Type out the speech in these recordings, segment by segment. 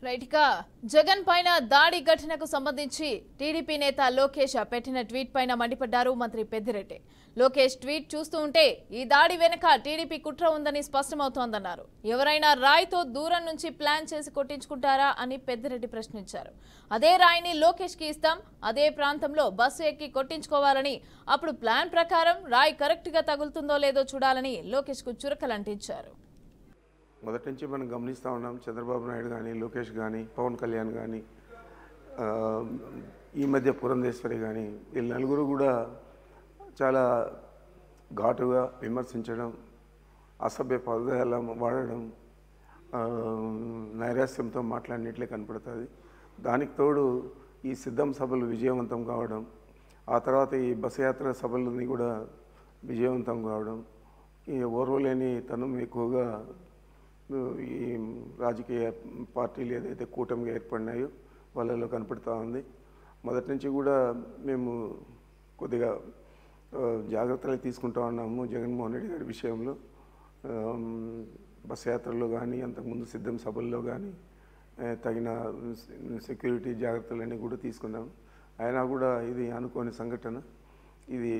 రైట్గా జగన్ పైన దాడి ఘటనకు సంబంధించి టీడీపీ నేత లోకేష్ పెట్టిన ట్వీట్ పైన మండిపడ్డారు మంత్రి పెద్దిరెడ్డి. లోకేష్ ట్వీట్ చూస్తూ ఉంటే ఈ దాడి వెనుక టీడీపీ కుట్ర ఉందని స్పష్టమవుతోందన్నారు. ఎవరైనా రాయితో దూరం నుంచి ప్లాన్ చేసి కొట్టించుకుంటారా అని పెద్దిరెడ్డి ప్రశ్నించారు. అదే రాయిని లోకేష్ కి ఇస్తాం, అదే ప్రాంతంలో బస్సు ఎక్కి కొట్టించుకోవాలని, అప్పుడు ప్లాన్ ప్రకారం రాయి కరెక్ట్ గా తగులుతుందో లేదో చూడాలని లోకేష్ కు చురకలంటించారు. మొదటి నుంచి మనం గమనిస్తూ ఉన్నాం. చంద్రబాబు నాయుడు కానీ, లోకేష్ కానీ, పవన్ కళ్యాణ్ కానీ, ఈ మధ్య పురంధేశ్వరి కానీ, వీళ్ళు నలుగురు కూడా చాలా ఘాటుగా విమర్శించడం, అసభ్య పదజాలం వాడడం, నైరాస్యంతో మాట్లాడినట్లే కనపడుతుంది. దానికి తోడు ఈ సిద్ధం సభలు విజయవంతం కావడం, ఆ తర్వాత ఈ బస్ యాత్ర సభలని కూడా విజయవంతం కావడం, ఈ ఓర్వలేని తనం ఎక్కువగా ఈ రాజకీయ పార్టీలు ఏదైతే కూటమిగా ఏర్పడినాయో వాళ్ళలో కనపడుతూ ఉంది. మొదటి నుంచి కూడా మేము కొద్దిగా జాగ్రత్తలు తీసుకుంటూ ఉన్నాము జగన్మోహన్ రెడ్డి గారి విషయంలో. బస్ యాత్రలో కానీ, అంతకుముందు సిద్ధం సభల్లో కానీ తగిన సెక్యూరిటీ జాగ్రత్తలన్నీ కూడా తీసుకున్నాం. అయినా కూడా ఇది అనుకోని సంఘటన. ఇది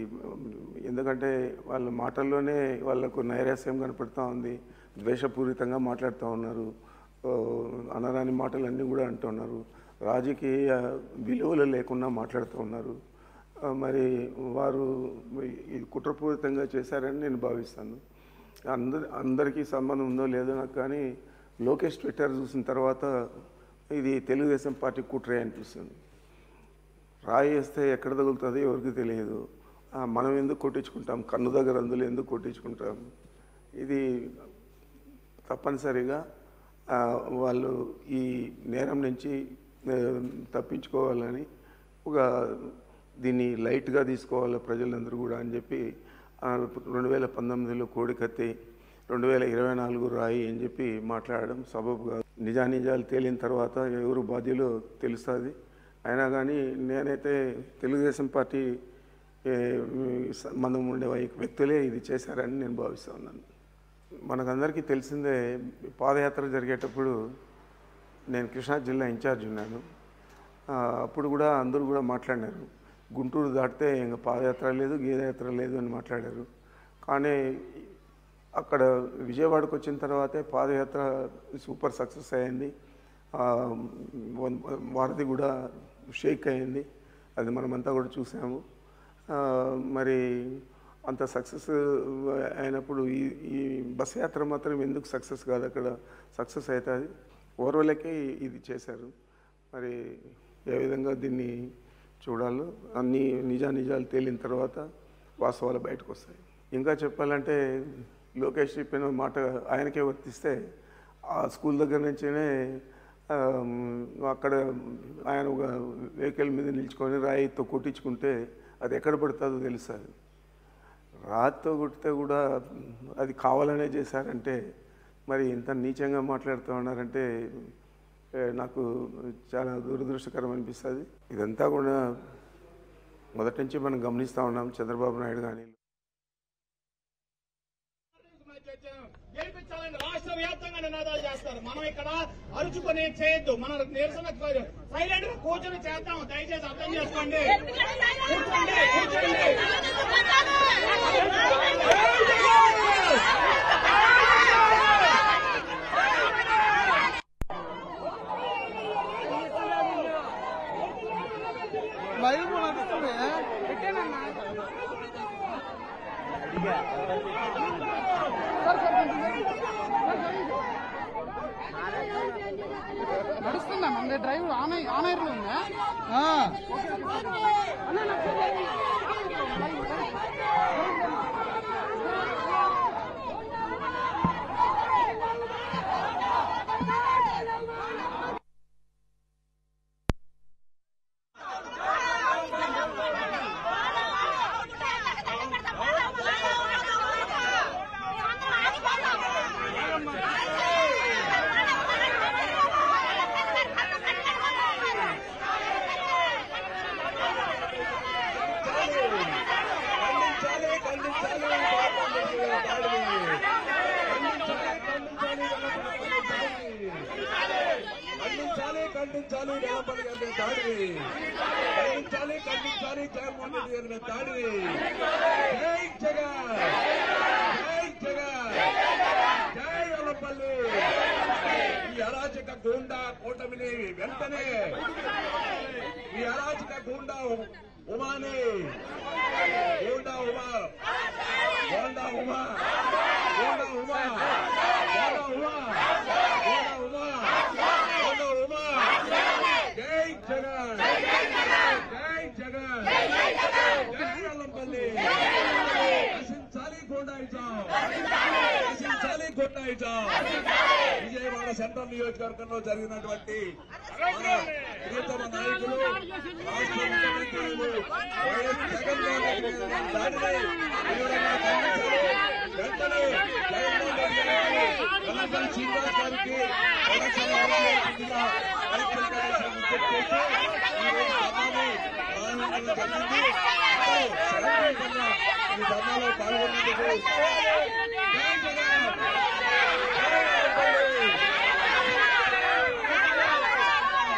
ఎందుకంటే వాళ్ళ మాటల్లోనే వాళ్ళకు నైరాస్యం కనపడుతూ ఉంది, ద్వేషపూరితంగా మాట్లాడుతూ ఉన్నారు, అనరాని మాటలన్నీ కూడా అంటున్నారు, రాజకీయ విలువలు లేకుండా మాట్లాడుతూ ఉన్నారు. మరి వారు ఇది కుట్రపూరితంగా చేశారని నేను భావిస్తాను. అందరికీ సంబంధం ఉందో లేదో నాకు, కానీ లోకేష్ ట్విట్టర్ చూసిన తర్వాత ఇది తెలుగుదేశం పార్టీ కుట్రే అనిపిస్తుంది. రాయి వేస్తే ఎక్కడ తగులుతుంది ఎవరికి తెలియదు, మనం ఎందుకు కొట్టించుకుంటాం, కన్ను దగ్గర అందులో ఎందుకు కొట్టించుకుంటాం. ఇది తప్పనిసరిగా వాళ్ళు ఈ నేరం నుంచి తప్పించుకోవాలని, దీన్ని లైట్గా తీసుకోవాలి ప్రజలందరూ కూడా అని చెప్పి 2019లో కోడికత్తి, 2024 రాయి అని చెప్పి మాట్లాడడం సబబుగా. నిజానిజాలు తేలిన తర్వాత ఎవరు బాధ్యులో తెలుస్తుంది. అయినా కానీ నేనైతే తెలుగుదేశం పార్టీ సంబంధం ఉండే వ్యక్తులే ఇది చేశారని నేను భావిస్తూ ఉన్నాను. మనకందరికీ తెలిసిందే, పాదయాత్ర జరిగేటప్పుడు నేను కృష్ణా జిల్లా ఇన్ఛార్జ్ ఉన్నాను. అప్పుడు కూడా అందరూ కూడా మాట్లాడినారు, గుంటూరు దాటితే ఇంకా పాదయాత్ర లేదు, గీదయాత్ర లేదు అని మాట్లాడారు. కానీ అక్కడ విజయవాడకు వచ్చిన తర్వాతే పాదయాత్ర సూపర్ సక్సెస్ అయింది. వారధి కూడా షేక్ అయింది, అది మనమంతా కూడా చూసాము. మరి అంత సక్సెస్ అయినప్పుడు ఈ బస్ యాత్ర మాత్రం ఎందుకు సక్సెస్ కాదు, అక్కడ సక్సెస్ అవుతుంది. ఓర్వలకే ఇది చేశారు. మరి ఏ విధంగా దీన్ని చూడాలో అన్ని నిజాలు తేలిన తర్వాత వాస్తవాలు బయటకు వస్తాయి. ఇంకా చెప్పాలంటే లోకేష్ చెప్పిన మాట ఆయనకే వర్తిస్తే, ఆ స్కూల్ దగ్గర నుంచినే అక్కడ ఆయన ఒక వెహికల్ మీద నిల్చుకొని రాయితో కొట్టించుకుంటే అది ఎక్కడ పడుతుందో తెలుస్తుంది. రాయితో కొట్టితే కూడా అది కావాలనే చేశారంటే మరి ఇంత నీచంగా మాట్లాడుతూ ఉన్నారంటే నాకు చాలా దురదృష్టకరం అనిపిస్తుంది. ఇదంతా కూడా మొదటి నుంచి మనం గమనిస్తూ ఉన్నాం. చంద్రబాబు నాయుడు కానీ గెలిపించాలని రాష్ట్ర వ్యాప్తంగా నినాదాలు చేస్తారు. మనం ఇక్కడ అరుచుకొని చేయొద్దు, మన నిరసన సైలెంట్ గా కూర్చొని చేద్దాం. దయచేసి అర్థం చేసుకోండి. నడుస్తుందా మన డ్రైవ్ ఆనైర్లో ఉందా? ఖండించాలి వెల్లపల్లి గారి మీద దాడిని ఖండించాలి జగన్మోహన్ రెడ్డి గారి మీద దాడిని జై జగన్ జై జగన్ జై వెల్లపల్లి ఈ అరాచక గూండా కూటమిని వెంటనే ఈ అరాచక గూండా ఉమాని గూండా ఉమా గోండా ఉమా గోండా ఉమా గోండా ఉమా గోండా ఉమా గోండా ఉమా జై జగన్ జై జగన్ జై వెల్లంపల్లి నశించాలి గూండాయిజం నశించాలి గూండాయిజం విజయవాడ సెంట్రల్ నియోజకవర్గంలో జరిగినటువంటి మన ప్రియతమ నాయకులు రాష్ట్ర ముఖ్యమంత్రులు వైఎస్ జగన్మోహన్ రెడ్డి గారి దాడిని తీవ్రంగా ఖండించారు. వెంటనే జగన్మోహన్ రెడ్డి గారికి వెల్లంపల్లి శ్రీనివాస్ గారికి ఎలక్షన్ ఆలోచించిన కలెక్టర్ గారికి విజ్ఞప్తి చేసి ఈ రోజు ధర్నాను ప్రారంభించడం జరిగింది. ఈ ధర్నాలో పాల్గొన్నందుకు జై జగన్